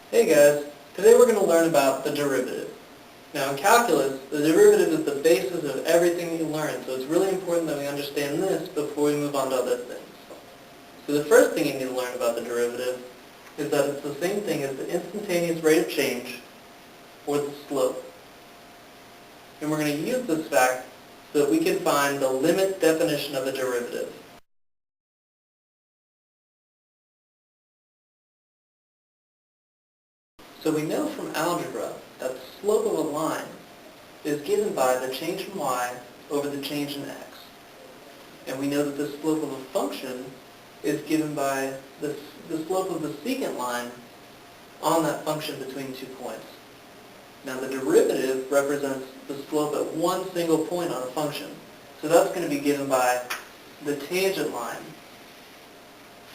Hey guys, today we're going to learn about the derivative. Now in calculus, the derivative is the basis of everything you learn, so it's really important that we understand this before we move on to other things. So the first thing you need to learn about the derivative is that it's the same thing as the instantaneous rate of change, or the slope. And we're going to use this fact so that we can find the limit definition of a derivative. So we know from algebra that the slope of a line is given by the change in y over the change in x. And we know that the slope of a function is given by the slope of the secant line on that function between 2 points. Now the derivative represents the slope at one single point on a function. So that's going to be given by the tangent line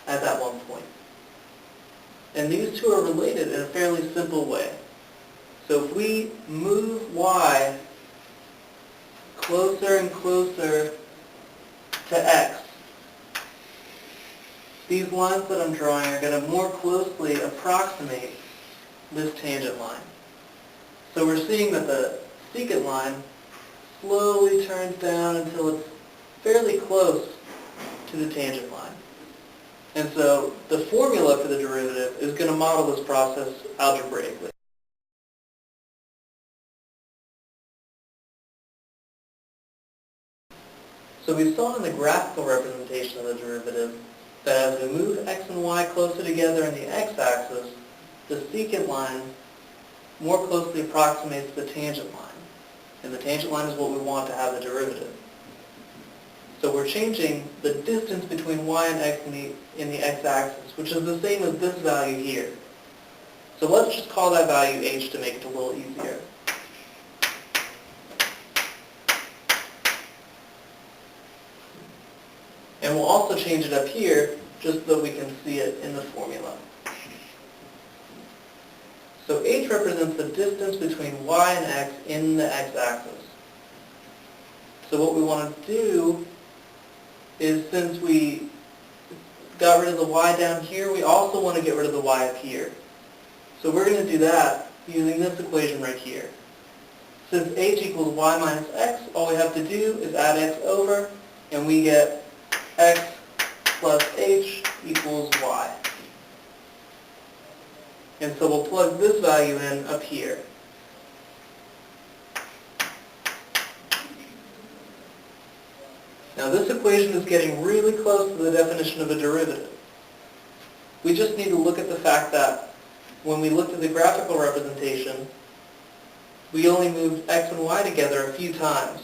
at that one point. And these two are related in a fairly simple way. So if we move y closer and closer to x, these lines that I'm drawing are going to more closely approximate this tangent line. So we're seeing that the secant line slowly turns down until it's fairly close to the tangent line. And so the formula for the derivative is going to model this process algebraically. So we saw in the graphical representation of the derivative that as we move x and y closer together in the x-axis, the secant line more closely approximates the tangent line. And the tangent line is what we want to have the derivative. So we're changing the distance between y and x in the x-axis, which is the same as this value here. So let's just call that value h to make it a little easier. And we'll also change it up here just so we can see it in the formula. So h represents the distance between y and x in the x-axis. So what we want to do is, since we got rid of the y down here, we also want to get rid of the y up here. So we're going to do that using this equation right here. Since h equals y minus x, all we have to do is add x over, and we get x plus h equals y. And so we'll plug this value in up here. Now this equation is getting really close to the definition of a derivative. We just need to look at the fact that when we looked at the graphical representation, we only moved x and y together a few times.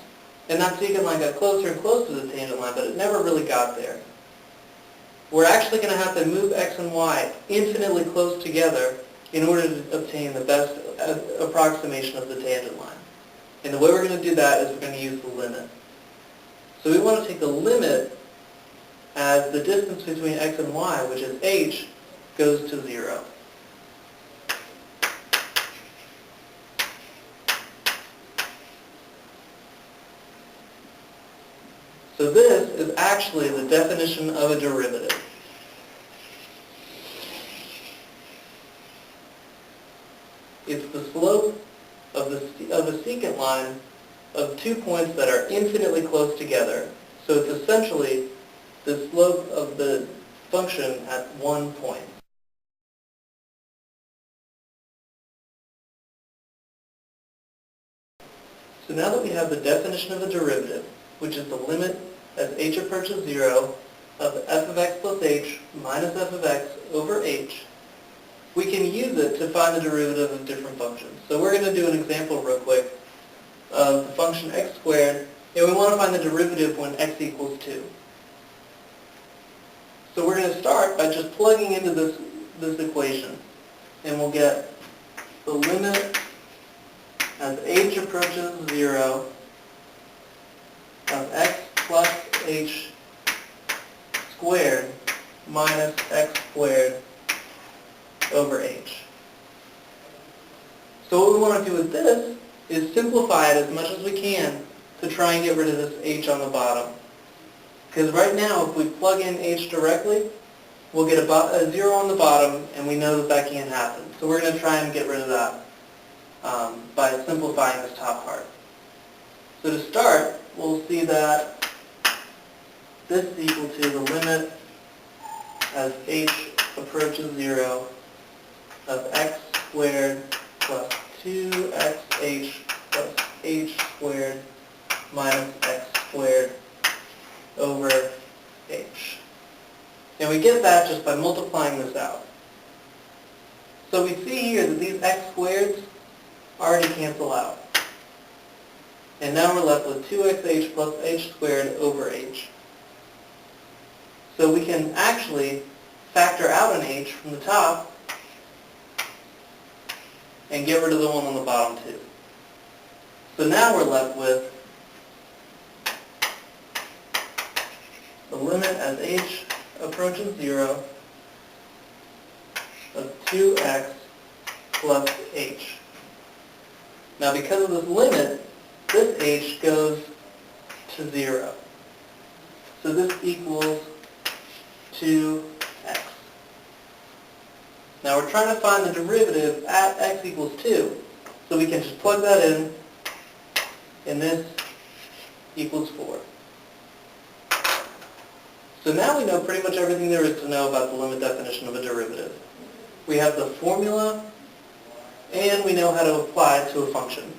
And that secant line got closer and closer to the tangent line, but it never really got there. We're actually going to have to move x and y infinitely close together in order to obtain the best approximation of the tangent line. And the way we're going to do that is we're going to use the limit. So we want to take the limit as the distance between x and y, which is h, goes to 0. So this is actually the definition of a derivative. It's the slope of the secant line of 2 points that are infinitely close together. So it's essentially the slope of the function at one point. So now that we have the definition of a derivative, which is the limit as h approaches 0 of f of x plus h minus f of x over h, we can use it to find the derivative of different functions. So we're going to do an example real quick of the function x squared, and we want to find the derivative when x equals 2. So we're going to start by just plugging into this equation, and we'll get the limit as h approaches 0 of x plus h squared minus x squared over h. So what we want to do with this is simplify it as much as we can to try and get rid of this h on the bottom. Because right now, if we plug in h directly, we'll get a 0 on the bottom, and we know that that can't happen. So we're going to try and get rid of that by simplifying this top part. So to start, we'll see that this is equal to the limit as h approaches 0 of x squared plus 2xh plus h squared minus x squared over h. And we get that just by multiplying this out. So we see here that these x squareds already cancel out. And now we're left with 2xh plus h squared over h. So we can actually factor out an h from the top and get rid of the one on the bottom too. So now we're left with the limit as h approaches 0 of 2x plus h. Now because of this limit, this h goes to 0. So this equals 2x. Now we're trying to find the derivative at x equals 2. So we can just plug that in, and this equals 4. So now we know pretty much everything there is to know about the limit definition of a derivative. We have the formula, and we know how to apply it to a function.